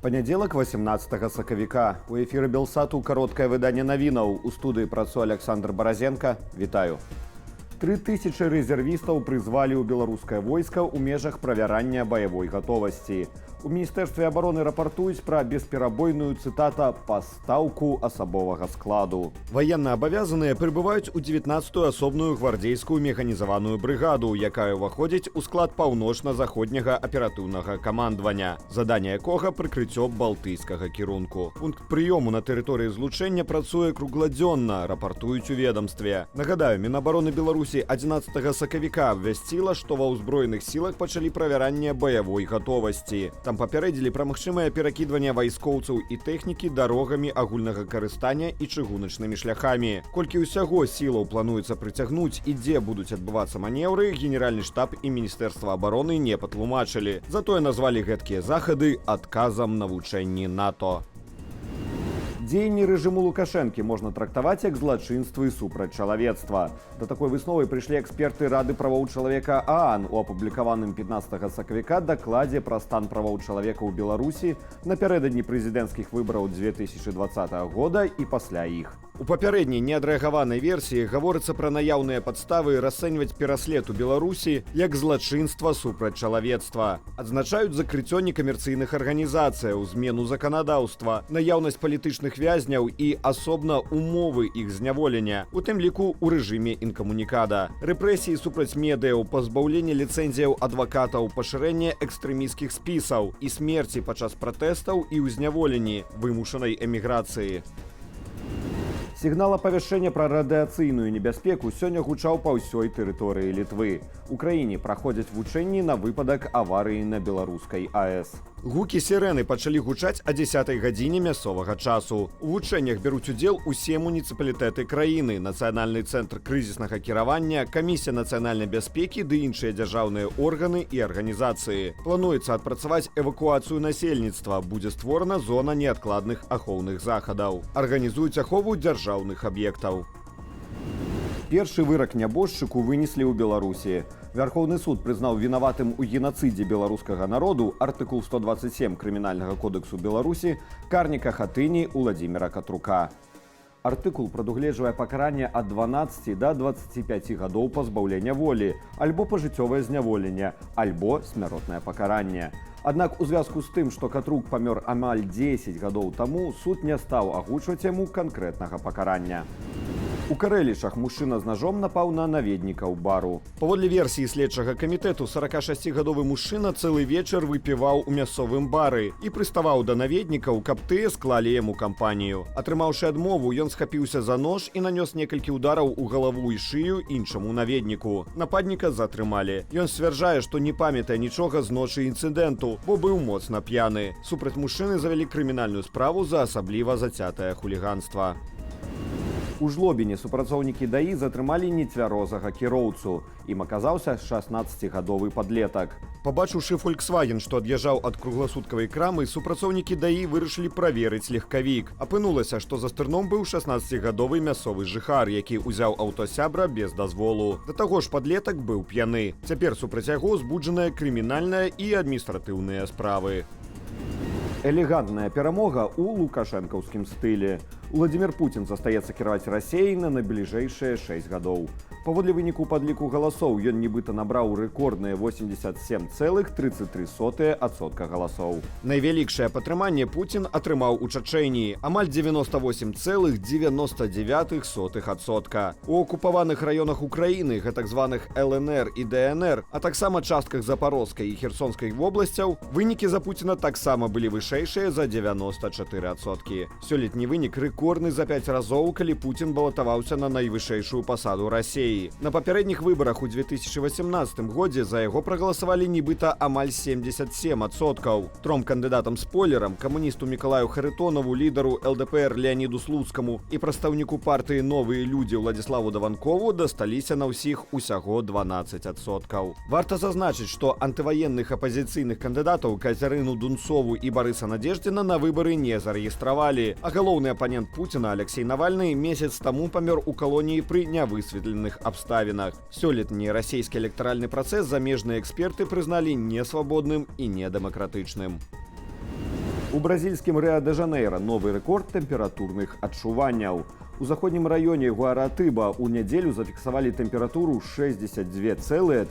Панядзелак 18 сакавіка. У эфіры Белсату кароткае выданне навінаў. У студыі працуе Александр Баразенко. Вітаю. 3000 рэзервістаў прызвалі ў беларускае войска ў межах правярання баявой гатовасці. У Міністэрстве абароны рапартуюць пра бесперабойную, цытата, «пастаўку асабовага складу». Ваеннаабавязаныя прыбываюць у 19-ю асобную гвардзейскую механізаваную брыгаду, якая ўваходзіць у склад паўночна-заходняга аператыўнага камандавання, заданне якога прыкрыццё балтыйскага кірунку. Пункт прыёму на тэрыторыі злучэння працуе кругладзённа, рапартуюць у ведамстве. Нагадаю, Мінабароны Беларусі 11 сакавіка абвясціла, што ва ўзброеных сілах пачалі правяранне баявой гатовасці. Там папярэдзілі пра магчымае перакідванне вайскоўцаў і тэхнікі дарогамі агульнага карыстання і чыгуначнымі шляхамі. Колькі ўсяго сілаў плануецца прыцягнуць і дзе будуць адбывацца манеўры, Генеральны штаб і Міністэрства абароны не патлумачылі. Затое назвалі гэткія захады адказам на вучэнні НАТО. Дзеянні рэжыму Лукашэнкі можна трактаваць як злачынствы супраць чалавецтва. Да такой высновы прыйшлі эксперты Рады правоў чалавека ААН у апублікаваным 15 сакавіка дакладзе пра стан правоў чалавека ў Беларусі напярэдадні прэзідэнцкіх выбараў 2020 года і пасля іх. У папярэдняй неадрэагаванай версіі гаворыцца пра наяўныя падставы расцэньваць пераслед у Беларусі як злачынства супраць чалавецтва. Адзначаюць закрыццё некамерцыйных арганізацыяў, змену заканадаўства, наяўнасць палітычных вязняў і асобна умовы іх зняволення, у тым ліку ў рэжыме інкамунікада. Рэпрэсіі супраць медыяў, пазбаўленне ліцэнзіяў адвакатаў, пашырэнне экстрэмісцкіх спісаў і смерці падчас пратэстаў і ўзняволенні, вымушанай эміграцыі. Сігнал апавяшчэння пра радыяцыйную небяспеку сёння гучаў па ўсёй тэрыторыі Літвы. У краіне праходзяць вучэнні на выпадак аварыі на беларускай АЭС. Гукі сірэны пачалі гучаць о 10 гадзіне мясцовага часу. У вучэннях бяруць удзел усе муніцыпалітэты краіны, Нацыянальны цэнтр крызіснага кіравання, Камісія нацыянальнай бяспекі ды іншыя дзяржаўныя органы і арганізацыі. Плануецца адпрацаваць эвакуацыю насельніцтва, будзе створана зона неадкладных ахоўных захадаў. Арганізуюць ахову дзяржаўных аб'ектаў. Першы вырак нябожчыку вынеслі ў Беларусі. Вярхоўны суд прызнаў вінаватым у генацыдзе беларускага народу артыкул 127 крымінальнага кодексу Беларусі карніка Хатыні Уладзіміра Катрука. Артыкул прадугледжвае пакаранне ад 12 да 25 гадоў пазбаўлення волі, альбо пажыццёвае зняволенне, альбо смяротнае пакаранне. Аднак у звязку з тым, што Катрук памёр амаль 10 гадоў таму, суд не стаў агучваць яму канкрэтнага пакарання. У Карэлішах мужчына з ножом напаў на наведнікаў бару. Паводле версіі следчага камітэту, 46-гадовы мужчына цэлы вечар выпіваў у мясцовым бары і прыставаў да наведнікаў, каб тыя склалі яму кампанію. Атрымаўшы адмову, ён схапіўся за нож і нанёс некалькі удараў у галаву і шыю іншаму наведніку. Нападніка затрымалі. Ён сцвярджае, што не памятае нічога з ночы інцыдэнту, бо быў моцна п'яны. Супраць мужчыны завялі крымінальную справу за асабліва зацятае хуліганства. У Жлобіне супрацоўнікі ДАІ затрымалі нецвярозага кіроўцу. Ім аказаўся 16-гадовы падлетак. Пабачыўшы Volkswagen, што ад'язджаў ад кругласуткавай крамы, супрацоўнікі ДАІ вырашылі праверыць легкавік. Апынулася, што за стырном быў 16-гадовы мясцовы жыхар, які ўзяў аўто сябра без дазволу. Да таго ж падлетак быў п'яны. Цяпер супраць яго збуджаная крымінальная і адміністратыўныя справы. Элегантная перамога ў лукашэнкаўскім стылі. Владзімір Пуцін застаецца кіраваць Расіяй на найбліжэйшыя 6 гадоў. Паводле выніку падліку галасоў, ён нібыта набраў рэкордныя 87,33% галасоў. Найвялікшае падтрыманне Пуцін атрымаў у Чачэніі – амаль 98,99%. У акупаваных раёнах Украіны, гэтак званых ЛНР і ДНР, а таксама частках Запарозскай і Херсонскай вобласцяў, вынікі за Пуціна таксама былі вышэйшыя за 94%. Сёлетні вынік рэкордны за 5 разоў, калі Пуцін балатаваўся на найвышэйшую пасаду Расіі. На папярэдніх выбарах у 2018 годзе за яго прагаласавалі нібыта амаль 77%. Тром кандыдатам-спойлерам, камуністу Мікалаю Харытонаву, лідару ЛДПР Леаніду Слуцкаму і прадстаўніку партыі «Новыя людзі» Уладзіславу Даванкову дасталіся на ўсіх усяго 12%. Варта зазначыць, што антываенных апазіцыйных кандыдатаў Кацярыну Дунцову і Барыса Надзеждзіна на выбары не зарэгістравалі, а галоўны апанент Пуціна Алексей Навальны месяц таму памёр у калоніі пры нявысветленых абставінах. Сёлетні расійскі электаральны працэс замежныя эксперты прызналі несвабодным і недэмакратычным. У бразільскім Рыа-дэ-Жанэйра новы рэкорд тэмпературных адчуванняў. У заходнім раёне Гуаратыба ў нядзелю зафіксавалі тэмпературу 62,3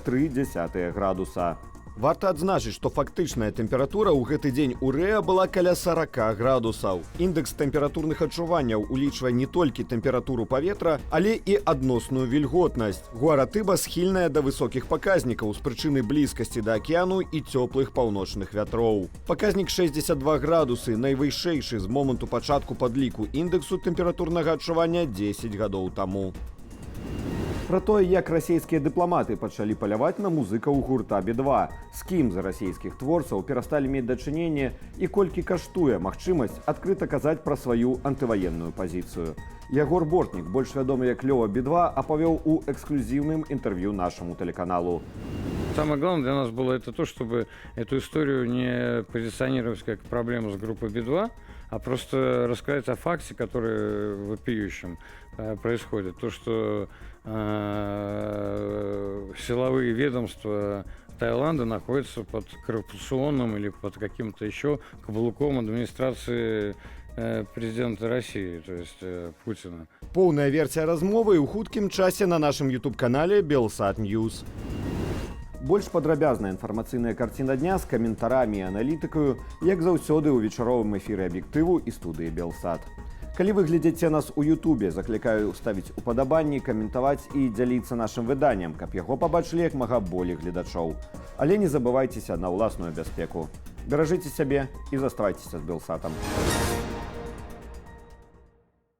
градуса. Варта адзначыць, што фактычная тэмпература ў гэты дзень у Рыа была каля 40 градусаў. Індэкс тэмпературных адчуванняў улічвае не толькі тэмпературу паветра, але і адносную вільготнасць. Гуаратыба схільная да высокіх паказнікаў з прычыны блізкасці да акіяну і цёплых паўночных вятроў. Паказнік 62 градусы, найвышэйшы з моманту пачатку падліку індэксу тэмпературнага адчування 10 гадоў таму. Пра тое, як расійскія дыпламаты пачалі паляваць на музыкаў гурта Би-2, з кім з расійскіх творцаў перасталі мець дачыненне і колькі каштуе магчымасць адкрыта казаць пра сваю антываенную пазіцыю. Ягор Бортнік, больш вядомы як Лёва Би-2, апавёў у эксклюзіўным інтэрв'ю нашаму тэлеканалу. Самое главное для нас было это то, чтобы эту историю не позиционировать как проблему с группой Би-2, а просто рассказать о факте, который вопиющим происходит. То, что силовые ведомства Таиланда находятся под коррупционным или под каким-то еще каблуком администрации президента России, то есть Путина. Поўная версія размовы ў хуткім часе на нашым YouTube-канале Белсат Ньюс. Больш падрабязная інфармацыйная карціна дня з каментарамі і аналітыкаю, як заўсёды ў вечаровым эфіры аб'ектыву і студыі Белсат. Калі вы глядзіце нас у Ютубе, заклікаю ставіць упадабанні, каментаваць і дзяліцца нашым выданнем, каб яго пабачылі як мага болей гледачоў. Але не забывайцеся на ўласную бяспеку. Беражыце сябе і заставайцеся з Белсатам.